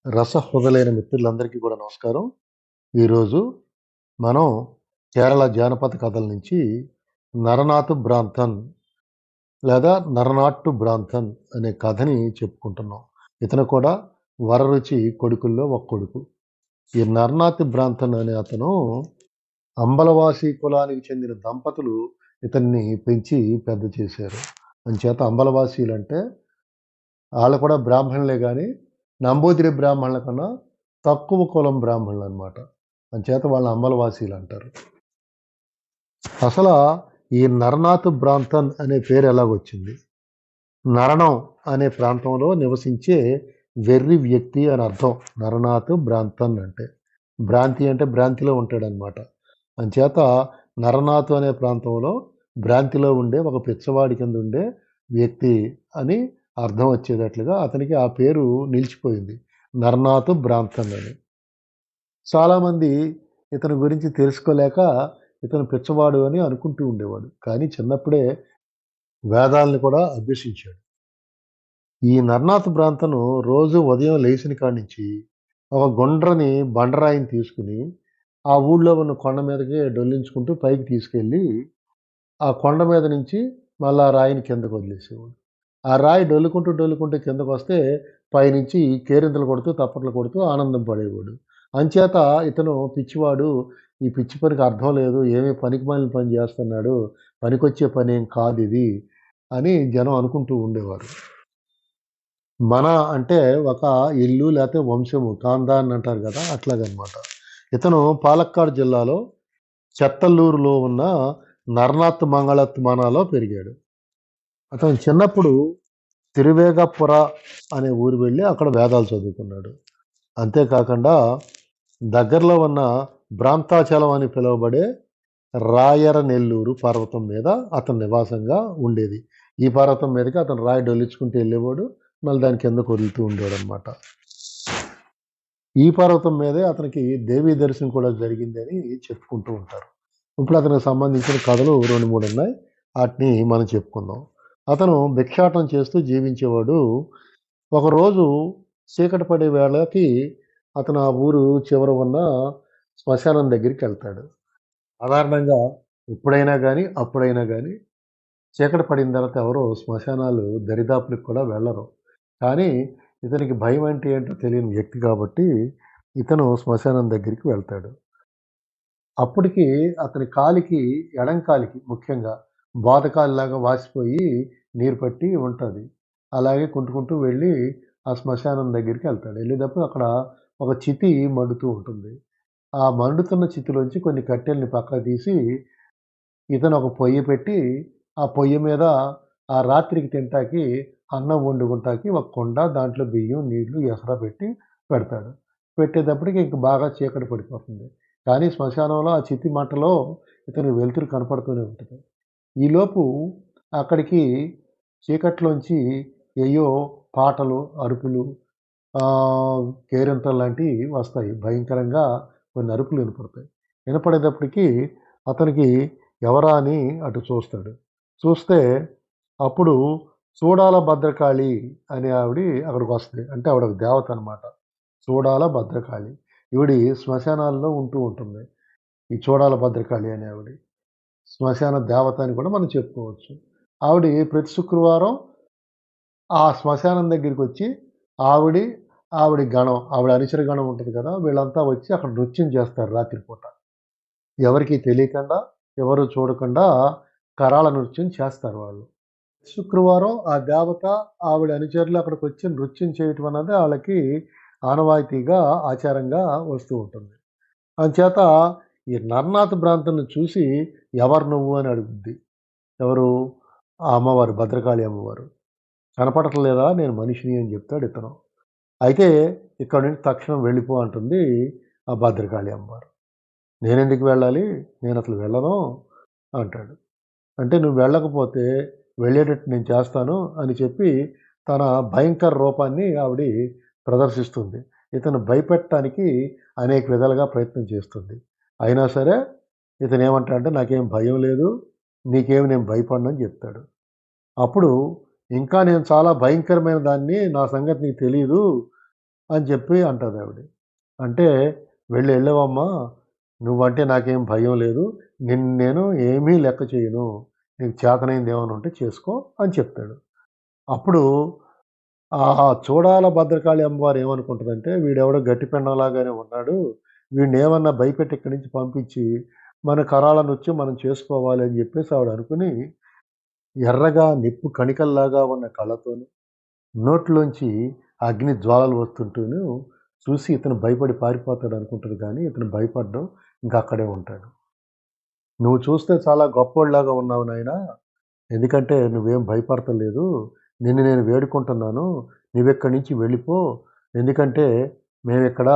రసహృదయులైన మిత్రులందరికీ కూడా నమస్కారం. ఈరోజు మనం కేరళ జానపద కథల నుంచి నరనాథ్ బ్రాంథన్ లేదా నరనాట్టు బ్రాంథన్ అనే కథని చెప్పుకుంటున్నాం. ఇతను కూడా వరరుచి కొడుకుల్లో ఒక కొడుకు. ఈ నరనాథ్ బ్రాంథన్ అనే అతను అంబలవాసి కులానికి చెందిన దంపతులు ఇతన్ని పెంచి పెద్ద చేశారు. అంచేత అంబలవాసీలంటే వాళ్ళు కూడా బ్రాహ్మణులే గాని నంబూదిరి బ్రాహ్మణుల కన్నా తక్కువ కులం బ్రాహ్మణులు అనమాట. అంచేత వాళ్ళ అంబలవాసీలు అంటారు. అసలు ఈ నరనాథ్ బ్రాంథన్ అనే పేరు ఎలాగొచ్చింది? నరణం అనే ప్రాంతంలో నివసించే వెర్రి వ్యక్తి అని అర్థం. నరనాథ్ బ్రాంథన్ అంటే భ్రాంతి అంటే భ్రాంతిలో ఉంటాడనమాట. అంచేత నరనాథ్ అనే ప్రాంతంలో భ్రాంతిలో ఉండే ఒక పిచ్చవాడి కింద ఉండే వ్యక్తి అని అర్థం వచ్చేటట్లుగా అతనికి ఆ పేరు నిలిచిపోయింది, నరనాథ్ బ్రాంథన్ అని. చాలామంది ఇతని గురించి తెలుసుకోలేక ఇతను పిచ్చవాడు అని అనుకుంటూ ఉండేవాడు. కానీ చిన్నప్పుడే వేదాలను కూడా అభ్యసించాడు. ఈ నరనాథ్ బ్రాంతను రోజు ఉదయం లేచిన కాడి నుంచి ఒక గుండ్రని బండరాయిని తీసుకుని ఆ ఊళ్ళో ఉన్న కొండ మీదకి డొల్లించుకుంటూ పైకి తీసుకెళ్ళి ఆ కొండ మీద నుంచి మళ్ళీ ఆ రాయిని కిందకు వదిలేసేవాడు. ఆ రాయి డొల్లుకుంటూ కిందకు వస్తే పైనుంచి కేరింతలు కొడుతూ తప్పట్లు కొడుతూ ఆనందం పడేవాడు. అంచేత ఇతను పిచ్చివాడు, ఈ పిచ్చి పనికి అర్థం లేదు, ఏమీ పనికిమాలిన పని చేస్తున్నాడు, పనికొచ్చే పని ఏం కాదు ఇది అని జనం అనుకుంటూ ఉండేవారు. మన అంటే ఒక ఇల్లు లేకపోతే వంశము, ఖాందాన్ అంటారు కదా, అట్లాగనమాట. ఇతను పాలక్కాడ్ జిల్లాలో చెత్తల్లూరులో ఉన్న నర్నాథ్ మంగళత్ మనాలో పెరిగాడు. అతను చిన్నప్పుడు తిరువేగపుర అనే ఊరు వెళ్ళి అక్కడ వేదాలు చదువుకున్నాడు. అంతేకాకుండా దగ్గరలో ఉన్న భ్రాంతాచలం అని పిలువబడే రాయర నెల్లూరు పర్వతం మీద అతని నివాసంగా ఉండేది. ఈ పర్వతం మీదకి అతను రాయి డొల్లించుకుంటూ వెళ్ళేవాడు, మళ్ళీ దాని కిందకు వదులుతూ ఉండేవాడు అనమాట. ఈ పర్వతం మీదే అతనికి దేవీ దర్శనం కూడా జరిగింది అని చెప్పుకుంటూ ఉంటారు. ఇప్పుడు అతనికి సంబంధించిన కథలు 2-3 ఉన్నాయి. వాటిని మనం చెప్పుకుందాం. అతను భిక్షాటన చేస్తూ జీవించేవాడు. ఒకరోజు చీకటి పడే వేళకి అతను ఆ ఊరు చివర ఉన్న శ్మశానం దగ్గరికి వెళ్తాడు. సాధారణంగా ఎప్పుడైనా కానీ అప్పుడైనా కానీ చీకటి పడిన తర్వాత ఎవరో శ్మశానాలు దరిదాపులకు కూడా వెళ్ళరు. కానీ ఇతనికి భయం అంటే ఏంటో తెలియని వ్యక్తి కాబట్టి ఇతను శ్మశానం దగ్గరికి వెళ్తాడు. అప్పటికి అతని కాలికి, ఎడం కాలికి ముఖ్యంగా బోదకాలిలాగా వాసిపోయి నీరు పట్టి ఉంటుంది. అలాగే కుంటుకుంటూ వెళ్ళి ఆ శ్మశానం దగ్గరికి వెళ్తాడు. వెళ్ళేటప్పుడు అక్కడ ఒక చితి మండుతూ ఉంటుంది. ఆ మండుతున్న చితిలోంచి కొన్ని కట్టెల్ని పక్కకు తీసి ఇతను ఒక పొయ్యి పెట్టి ఆ పొయ్యి మీద ఆ రాత్రికి తింటాకి అన్నం వండుకుంటాకి ఒక కుండ, దాంట్లో బియ్యం, నీళ్లు, ఎసర పెట్టి పెడతాడు. పెట్టేటప్పటికి ఇంక బాగా చీకటి పడిపోతుంది. కానీ శ్మశానంలో ఆ చితి మంటలో ఇతనికి వెలుతురు కనపడుతూనే ఉంటుంది. ఈలోపు అక్కడికి చీకట్లోంచి ఏయో పాటలు, అరుపులు, కేరింతలు లాంటివి వస్తాయి. భయంకరంగా కొన్ని అరుపులు వినపడతాయి. వినపడేటప్పటికి అతనికి ఎవరా అని అటు చూస్తాడు. చూస్తే అప్పుడు చూడాల భద్రకాళి అనే ఆవిడ అక్కడికి వస్తుంది. అంటే ఆవిడ ఒక దేవత అనమాట. చూడాల భద్రకాళి. ఈవిడి శ్మశానాల్లో ఉంటూ ఉంటుంది. ఈ చూడాల భద్రకాళి అనే ఆవిడ శ్మశాన దేవత అని కూడా మనం చెప్పుకోవచ్చు. ఆవిడ ప్రతి శుక్రవారం ఆ శ్మశానం దగ్గరికి వచ్చి ఆవిడ గణం, ఆవిడ అనుచర గణం ఉంటుంది కదా, వీళ్ళంతా వచ్చి అక్కడ నృత్యం చేస్తారు రాత్రిపూట. ఎవరికీ తెలియకుండా, ఎవరు చూడకుండా కరాళ నృత్యం చేస్తారు వాళ్ళు. శుక్రవారం ఆ దేవత, ఆవిడ అనుచరులు అక్కడికి వచ్చి నృత్యం చేయటం అన్నది వాళ్ళకి ఆనవాయితీగా, ఆచారంగా వస్తూ ఉంటుంది. అంచేత ఈ నర్నాథ్ ప్రాంతాన్ని చూసి ఎవరు నువ్వు అని అడుగుద్ది. ఎవరు? ఆ అమ్మవారు, భద్రకాళి అమ్మవారు. కనపడట్లేదా, నేను మనిషిని అని చెప్తాడు ఇతను. అయితే ఇక్కడ నుంచి తక్షణం వెళ్ళిపో అంటుంది ఆ భద్రకాళి అమ్మవారు. నేనెందుకు వెళ్ళాలి, నేను అసలు వెళ్ళను అంటాడు. అంటే నువ్వు వెళ్ళకపోతే వెళ్ళేటట్టు నేను చేస్తాను అని చెప్పి తన భయంకర రూపాన్ని ఆవిడ ప్రదర్శిస్తుంది. ఇతను భయపెట్టడానికి అనేక విధాలుగా ప్రయత్నం చేస్తుంది. అయినా సరే ఇతను ఏమంటాడంటే నాకేం భయం లేదు, నీకేమి నేను భయపడను అని చెప్తాడు. అప్పుడు ఇంకా నేను చాలా భయంకరమైన దాన్ని, నా సంగతి నీకు తెలియదు, అని చెప్పి అంటది ఆవిడ. అంటే "వెళ్ళమ్మా, నువ్వంటే నాకేం భయం లేదు. నిన్ను నేను ఏమీ లెక్క చేయను. నీకు చేతనైంది ఏమైనా ఉంటే చేసుకో" అని చెప్తాడు. అప్పుడు చూడాల భద్రకాళి అమ్మవారు ఏమనుకుంటదంటే, వీడెవడో గట్టి పెండంలాగానే ఉన్నాడు. వీడినేమన్నా భయపెట్టి ఇక్కడి నుంచి పంపించి, మన కరాళనొచ్చి మనం చేసుకోవాలి అని చెప్పేసి ఆవిడ అనుకుని, ఎర్రగా నిప్పు కణికల్లాగా ఉన్న కళ్ళతోను, నోట్లోంచి అగ్ని జ్వాలలు వస్తుంటూను చూసి ఇతను భయపడి పారిపోతాడు అనుకుంటది గానీ, ఇతను భయపడడు. ఇంక అక్కడే ఉంటాడు. "నువ్వు చూస్తే చాలా గొప్పోడిలాగా ఉన్నావు నాయనా. ఎందుకంటే నువ్వేం భయపడతలేదు. నిన్ను నేను వేడుకుంటున్నాను. నువ్విక్కడి నుంచి వెళ్ళిపో. ఎందుకంటే మేమిక్కడ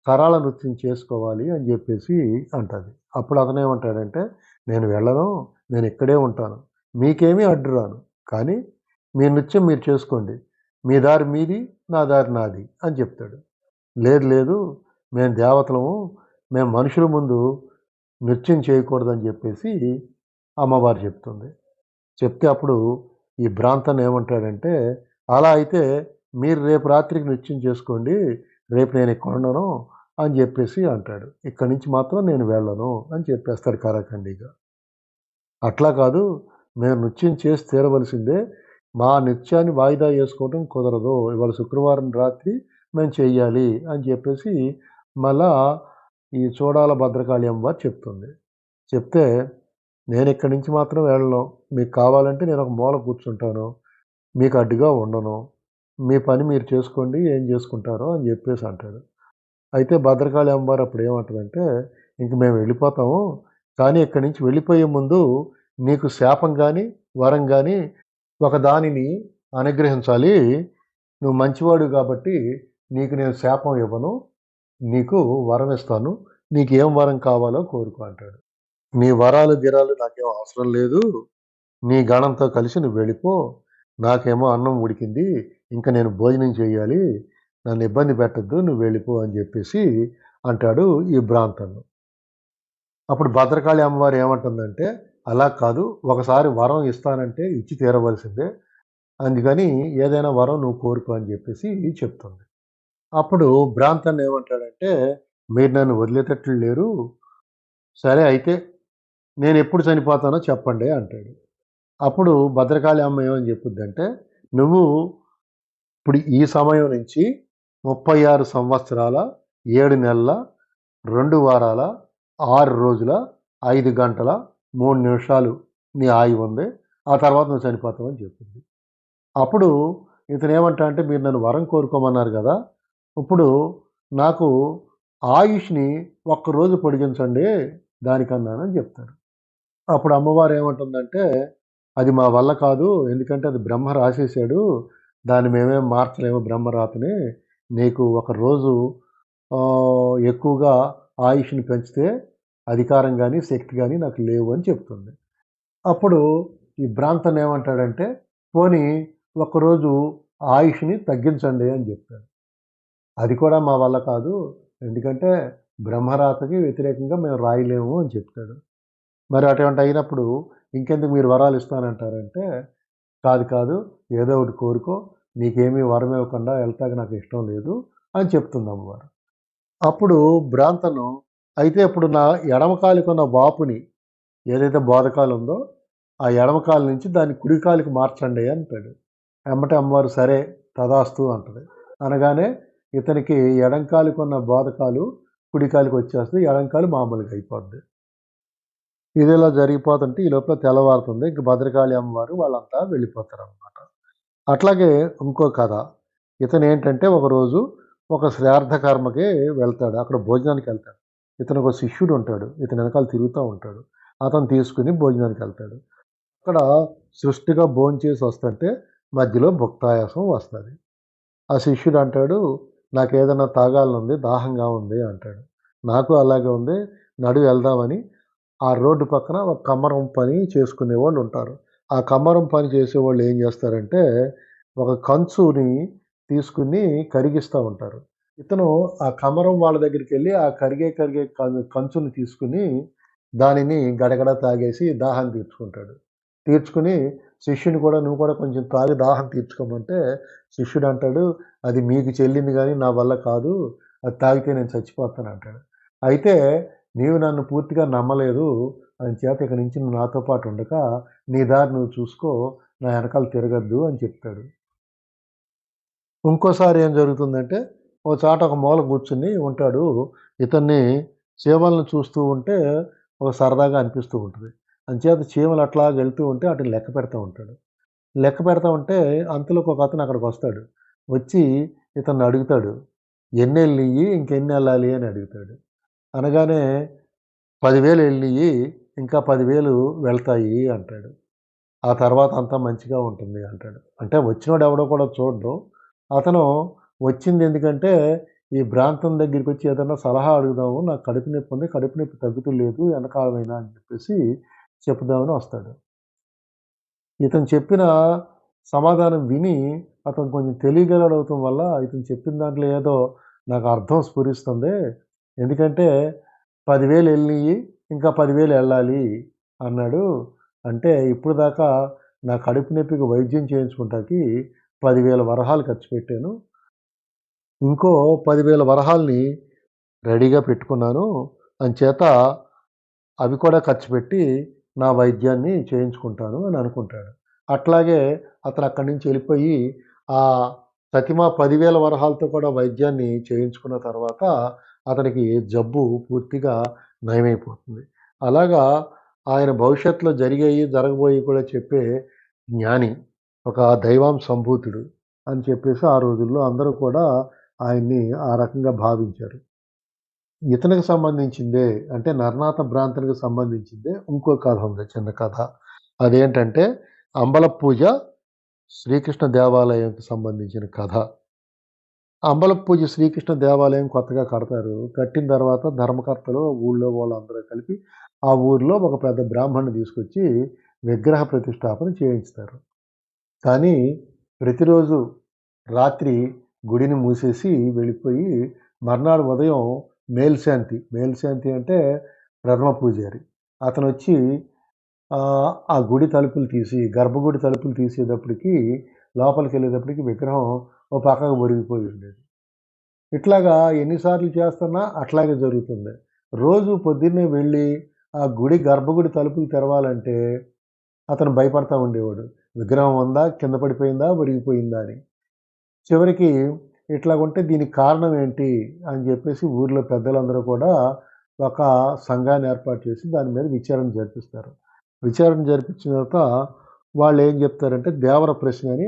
కరాళ నృత్యం చేసుకోవాలి" అని జెప్పేసి అంటది. అప్పుడు అతనేమంటాడంటే, "నేను వెళ్ళను. నేనిక్కడే ఉంటాను. మీకేమీ అడ్డు రాను. కానీ మీ నృత్యం మీరు చేసుకోండి. మీ దారి మీది, నా దారి నాది" అని చెప్తాడు. "లేదు లేదు. మేము దేవతలము. మేము మనుషుల ముందు నృత్యం చేయకూడదని" జెప్పేసి అమ్మవారు చెప్తుంది. చెప్తే అప్పుడు ఈ భ్రాంతన్ ఏమంటాడంటే, "అలా అయితే మీరు రేపు రాత్రికి నృత్యం చేసుకోండి. రేపు నేనిక్కడుండను" అని జెప్పేసి అంటాడు. "ఇక్కడి నుంచి మాత్రం నేను వెళ్ళను" అని చెప్పేస్తాడు ఖరాఖండిగా. "అట్లా కాదు. మేము నృత్యం చేసి తీరవలసిందే. మా నృత్యాన్ని వాయిదా యేసుకోవడం కుదరదు. ఇవాళ శుక్రవారం రాత్రి మేము చెయ్యాలి" అని చెప్పేసి మళ్ళా ఈ చూడాల భద్రకాళి అమ్మవారు చెప్తుంది. చెప్తే, "నేనిక్కడి నుంచి మాత్రం వెళ్ళను. మీకు కావాలంటే నేనొక మూల కూర్చుంటాను. మీకు అడ్డుగా ఉండను. మీ పని మీరు చేసుకోండి. ఏం చేసుకుంటారో" అని జెప్పేసి అంటాడు. అయితే భద్రకాళి అమ్మవారు అప్పుడు ఏమంటదంటే, "ఇంక మేము వెళ్ళిపోతాము. కానీ ఇక్కడి నుంచి వెళ్ళిపోయే ముందు నీకు శాపం గాని, వరం గాని ఒక దానిని అనుగ్రహించాలి. నువ్వు మంచివాడివి గాబట్టి నీకు నేను శాపం ఇవ్వను. నీకు వరం ఇస్తాను. నీకేం వరం కావాలో కోరుకో" అంటాడు. "నీ వరాలు, గిరాలు నాకేం అవసరం లేదు. నీ గణంతో కలిసి నువ్వు వెళ్ళిపో. నాకేమో అన్నం ఉడికింది. ఇంక నేను భోజనం చేయాలి. నన్ను ఇబ్బంది పెట్టొద్దు. నువ్వు వెళ్ళిపో" అని జెప్పేసి అంటాడు ఈ భ్రాంతను. అప్పుడు భద్రకాళి అమ్మవారు ఏమంటుందంటే, "అలా కాదు. ఒకసారి వరం ఇస్తానంటే ఇచ్చి తీరవలసిందే. అందుకని ఏదైనా వరం నువ్వు కోరుకో" అని జెప్పేసి చెప్తుంది. అప్పుడు భ్రాంతన్ ఏమంటాడంటే, "మీరు నన్ను వదిలేటట్లు లేరు. సరే అయితే నేనెప్పుడు చనిపోతానో చెప్పండి" అంటాడు. అప్పుడు భద్రకాళి అమ్మ ఏమని చెప్పుద్దంటే, "నువ్వు ఇప్పుడు ఈ సమయం నుంచి 36 సంవత్సరాల, 7 నెలల, 2 వారాల, 6 రోజుల, 5 గంటల, 3 నిమిషాలు నీ ఆయువుంది. ఆ తర్వాత నువ్వు చనిపోతావు" అని చెప్పింది. అప్పుడు ఇతనేమంటాడంటే, "మీరు నన్ను వరం కోరుకోమన్నారు గదా! ఇప్పుడు నాకు ఆయుష్‌ని ఒక్కరోజు పొడిగించండి దానికన్నానని" చెప్తాడు. అప్పుడు అమ్మవారు ఏమంటుందంటే, "అది మా వల్ల కాదు. ఎందుకంటే అది బ్రహ్మ రాసేసాడు. దాన్ని మేమేం మార్చలేము బ్రహ్మరాతని. నీకు ఒక రోజు ఎక్కువగా ఆయుష్‌ని పెంచితే అధికారం గాని, శక్తి గాని నాకు లేవు" అని చెప్తుంది. అప్పుడు ఈ భ్రాంతన్ ఏమంటాడంటే, "పోనీ ఒక్కరోజు ఆయుష్‌ని తగ్గించండి" అని చెప్తాడు. "అది కూడా మా వల్ల కాదు. ఎందుకంటే బ్రహ్మరాతకి వ్యతిరేకంగా మేము రాయలేము" అని చెప్తాడు. మరి అటువంటి అయినప్పుడు ఇంకెందుకు మీరు వరాలు ఇస్తానంటారంటే, "కాదు, కాదు. ఏదో ఒకటి కోరుకో. నీకేమీ వరం ఇవ్వకుండా ఎళ్తాకి నాకు ఇష్టం లేదు" అని చెప్తుంది అమ్మవారు. అప్పుడు భ్రాంతను, "అయితే ఇప్పుడు నా ఎడమ కాలికున్న వాపుని ఏదైతే బోదకాలు ఉందో, ఆ ఎడమ కాలు నుంచి దాన్ని కుడి కాలికి మార్చండి" అంటాడు. ఎమ్మటే అమ్మవారు "సరే తథాస్తు" అంటది. అనగానే ఇతనికి ఎడం కాలికున్న బోదకాలు కుడి కాలికొచ్చేస్తది. ఎడం కాలు మామూలుగా అయిపోద్ది. ఇదిలా జరిగిపోతుంటే ఈ లోపల తెల్లవారుతుంది. ఇంక భద్రకాళి అమ్మవారు వాళ్ళంతా వెళ్ళిపోతారనమాట. అట్లాగే ఇంకో కథ. ఇతనేంటంటే ఒకరోజు ఒక శ్రాద్ధ కర్మకి వెళ్తాడు. అక్కడ భోజనానికెళ్తాడు. ఇతనికి ఒక శిష్యుడుంటాడు. ఇతని వెనకాల తిరుగుతా ఉంటాడు. అతను తీసుకొని భోజనానికెళ్తాడు. అక్కడ సుష్టిగా భోంచేసి వస్తుంటే మధ్యలో భుక్తాయాసం వస్తది. ఆ శిష్యుడు అంటాడు, "నాకేదన్నా తాగాలనుంది, దాహంగా ఉంది" అంటాడు. "నాకు అలాగే ఉంది. నడు వెళ్దామని" ఆ రోడ్డు పక్కన ఒక కమ్మరం పని చేసుకునేవాళ్ళుంటారు. ఆ కమ్మరం పని చేసేవాళ్ళు ఏం జేస్తారంటే, ఒక కంచుని తీసుకొని కరిగిస్తా ఉంటారు. ఇతను ఆ కమ్మరం వాళ్ళ దగ్గరికెళ్ళి ఆ కరిగే కంచుని తీసుకొని దానిని గడగడ తాగేసి దాహాన్ని తీర్చుకుంటాడు. తీర్చుకొని శిష్యుని కూడా "నువ్వు కూడా కొంచెం తాగి దాహం తీర్చుకోమంటే" శిష్యుడు అంటాడు, "అది మీకు చెల్లింది గానీ నా వల్ల కాదు. అది తాగితే నేను చచ్చిపోతాను" అంటాడు. అయితే "నీవు నన్ను పూర్తిగా నమ్మలేదు. అంచేత ఇక నుంచి నువ్వు నాతో పాటు ఉండక నీ దారి నువ్వు చూసుకో. నా ఎనకాల తిరగొద్దు" అని చెప్తాడు. ఇంకోసారి ఏం జరుగుతుందంటే, ఓ చాట ఒక మూల కూర్చొని ఉంటాడు. ఇతన్ని చీమలను చూస్తూ ఉంటే ఒక సరదాగా అనిపిస్తూ ఉంటది. అంచేత చీమలు అట్లాగా వెళ్తూ ఉంటే ఆటిని లెక్క పెడతా ఉంటాడు. లెక్క పెడతా ఉంటే అంతలోకి ఒకతను అక్కడికొస్తాడు. వచ్చి ఇతన్ని అడుగుతాడు. "ఎన్నెళ్ళినియి? ఇంకెన్నెళ్ళాలి?" అని అడుగుతాడు. అనగానే 10,000 ఎళ్ళినియి. ఇంకా 10,000 వెళ్తాయి అంటాడు. ఆ తర్వాత అంతా మంచిగా ఉంటుంది అంటాడు. అంటే వచ్చినోడు ఎవడో కూడా చూడడు. అతను వచ్చిందెందుకంటే, ఈ భ్రాంతం దగ్గరికొచ్చి ఏదన్నా సలహా అడుగుదాము. నాకు కడుపు నొప్పుంది. కడుపు నొప్పి తగ్గుతలేదు ఎనకాలమైనా అని చెప్పేసి చెప్దామని వస్తాడు. ఇతను చెప్పిన సమాధానం విని అతను కొంచెం తెలివిగలోడవటం వల్ల ఇతను చెప్పిన దాంట్లో ఏదో నాకు అర్థం స్ఫురిస్తుంది. ఎందుకంటే 10,000 ఎళ్ళినియి. ఇంకా 10,000 ఎళ్ళాలి అన్నాడు. అంటే ఇప్పుడు దాకా నా కడుపు నొప్పికి వైద్యం చేయించుకుంటాకి 10,000 వరహాలు ఖర్చు పెట్టాను. ఇంకో 10,000 వరహాల్ని రెడీగా పెట్టుకున్నాను. అంచేత అవి కూడా ఖర్చు పెట్టి నా వైద్యాన్ని చేయించుకుంటాను అని అనుకుంటాడు. అట్లాగే అతను అక్కడి నుంచి వెళ్ళిపోయి ఆహ్, ప్రతిమా 10,000 వరహాలతో కూడా వైద్యాన్ని చేయించుకున్న తర్వాత అతనికి జబ్బు పూర్తిగా నయమైపోతుంది. అలాగా ఆయన భవిష్యత్తులో జరిగాయి, జరగబోయేయి కూడా చెప్పే జ్ఞాని. ఒక దైవాంశ సంభూతుడు అని చెప్పేసి ఆ రోజుల్లో అందరూ కూడా ఆయన్ని ఆ రకంగా భావించారు. ఇతనికి సంబంధించిందే అంటే నరనాథ భ్రాంతునికి సంబంధించిందే ఇంకో కథ ఉంది. చిన్న కథ. అదేంటంటే అంబలపూజ శ్రీకృష్ణ దేవాలయంకి సంబంధించిన కథ. అంబలపూజ శ్రీకృష్ణ దేవాలయం కొత్తగా కడతారు. కట్టిన తర్వాత ధర్మకర్తలు ఊళ్ళో వాళ్ళందరూ కలిపి ఆ ఊర్లో ఒక పెద్ద బ్రాహ్మణ్ణి తీసుకొచ్చి విగ్రహ ప్రతిష్టాపన చేయించుతారు. కానీ ప్రతిరోజు రాత్రి గుడిని మూసేసి వెళ్ళిపోయి మర్నాడు ఉదయం మేల్శాంతి అంటే ప్రథమ పూజారి. అతనొచ్చి ఆ గుడి తలుపులు తీసి గర్భగుడి తలుపులు తీసేటప్పటికి లోపలికెళ్ళేటప్పటికి విగ్రహం ఓ పక్కకు ఒరిగిపోయి ఉండేది. ఇట్లాగా ఎన్ని సార్లు చేస్తున్నా అట్లాగే జరుగుతుంది. రోజు పొద్దున్నే వెళ్ళి ఆ గుడి గర్భగుడి తలుపులు తెరవాలంటే అతను భయపడతా ఉండేవాడు. విగ్రహం ఉందా? కింద పడిపోయిందా? ఒరిగిపోయిందా అని. చివరికి ఇట్లాగుంటే దీనికి కారణం ఏంటి? అని జెప్పేసి ఊర్లో పెద్దలందరూ కూడా ఒక సంఘాన్ని ఏర్పాటు చేసి దాని మీద విచారణ జరిపిస్తారు. విచారణ జరిపించిన తర్వాత వాళ్ళేం జెప్తారంటే దేవర ప్రశ్న అని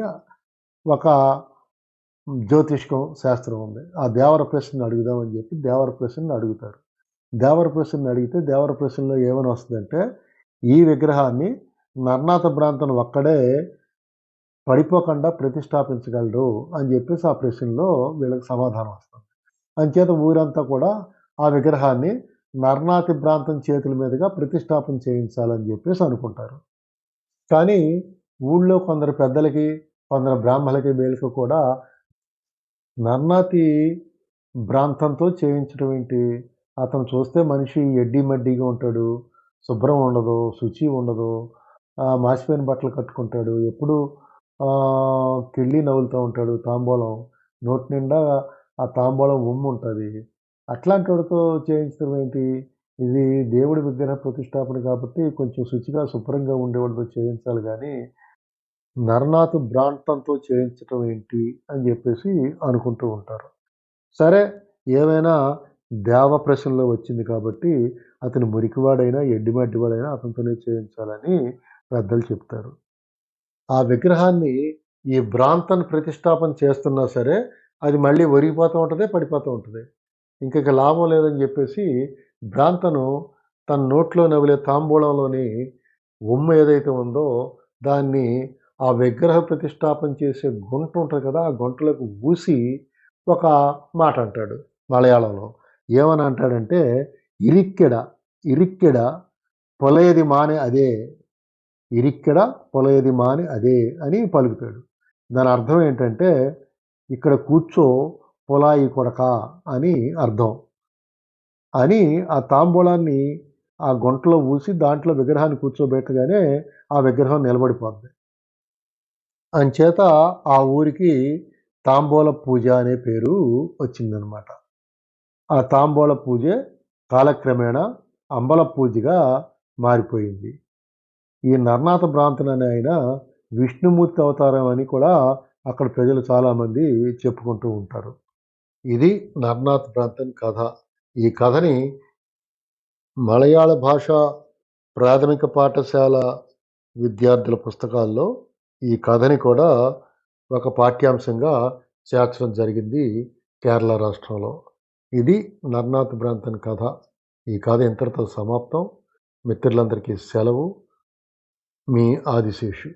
ఒక జ్యోతిష్కం శాస్త్రం ఉంది. ఆ దేవర ప్రశ్నని అడుగుదామని జెప్పి దేవర ప్రశ్నని అడుగుతారు. దేవర ప్రశ్నని అడిగితే దేవర ప్రశ్నలో ఏమని వస్తదంటే, ఈ విగ్రహాన్ని నర్నాథ బ్రాంతను ఒక్కడే పడిపోకుండా ప్రతిష్ఠాపించగలడు అని జెప్పేసి ఆ ప్రశ్నలో వీళ్ళకి సమాధానం వస్తుంది. అంచేత ఊరంతా కూడా ఆ విగ్రహాన్ని నర్నాతి ప్రాంతం చేతుల మీదుగా ప్రతిష్ఠాపన చేయించాలని జెప్పేసి అనుకుంటారు. కానీ ఊళ్ళో కొందరు పెద్దలకి, కొందరు బ్రాహ్మలకి వీళ్ళకి కూడా నర్నాతి భ్రాంతంతో చేయించడం ఏంటి? అతను చూస్తే మనిషి ఎడ్డీ మడ్డీగా ఉంటాడు. శుభ్రం ఉండదు. శుచి ఉండదు. మాసిపోయిన బట్టలు కట్టుకుంటాడు. ఎప్పుడూ కిళ్ళి నములుతా ఉంటాడు తాంబూలం. నోటి నిండా ఆ తాంబూలం ఉమ్ముంటది. అట్లాంటోడితో చేయించడం ఏంటి? ఇది దేవుడి విగ్రహ ప్రతిష్టాపన కాబట్టి కొంచెం శుచిగా, శుభ్రంగా ఉండేవాడితో చేయించాలి గానీ, నరనాథ్ భ్రాంతంతో చేయించటం ఏంటి? అని జెప్పేసి అనుకుంటూ ఉంటారు. సరే. ఏమైనా దేవ ప్రశ్నలో వచ్చింది కాబట్టి, అతను మురికివాడైనా, ఎడ్డిమడ్డివాడైనా అతనితోనే చేయించాలని పెద్దలు చెప్తారు. ఆ విగ్రహాన్ని ఈ భ్రాంతను ప్రతిష్టాపన చేస్తున్నా సరే, అది మళ్ళీ ఒరిగిపోతూ ఉంటది, పడిపోతూ ఉంటది. ఇంకిక లాభం లేదని జెప్పేసి, భ్రాంతను తన నోట్లో నమిలే తాంబూలంలోని ఉమ్ము ఏదైతే ఉందో, దాన్ని ఆ విగ్రహ ప్రతిష్టాపన చేసే గుంట ఉంటది కదా! ఆ గుంటలోకి ఊసి ఒక మాట అంటాడు మలయాళంలో. ఏమని అంటాడంటే, "ఇరిక్కెడ, ఇరిక్కెడ పొలయది మానె అదే, ఇరిక్కెడ పొలయది మానె అదే" అని పలుకుతాడు. దాని అర్థం ఏంటంటే, "ఇక్కడ కూర్చో పొలాయి కొడకా" అని అర్థం. అని ఆ తాంబూలాన్ని ఆ గుంటలో ఊసి దాంట్లో విగ్రహాన్ని కూర్చోబెట్టగానే ఆ విగ్రహం నిలబడిపోద్ది. అంచేత ఆ ఊరికి తాంబూల పూజ అనే పేరు వచ్చిందనమాట. ఆ తాంబూల పూజే కాలక్రమేణా అంబల పూజగా మారిపోయింది. ఈ నరనాథ బ్రాహ్మణ్ అనే ఆయన విష్ణుమూర్తి అవతారం అని కూడా అక్కడ ప్రజలు చాలామంది చెప్పుకుంటూ ఉంటారు. ఇది నరనాథ్ బ్రాహ్మణ్ కథ. ఈ కథని మలయాళ భాష ప్రాథమిక పాఠశాల విద్యార్థుల పుస్తకాల్లో ఈ కథని కూడా ఒక పాఠ్యాంశంగా చేర్చడం జరిగింది కేరళ రాష్ట్రంలో. ఇది నరనాథ్ బ్రాహ్మణ్ కథ. ఈ కథ ఇంతటితో సమాప్తం. మిత్రులందరికీ సెలవు. మీ ఆదిశేషు.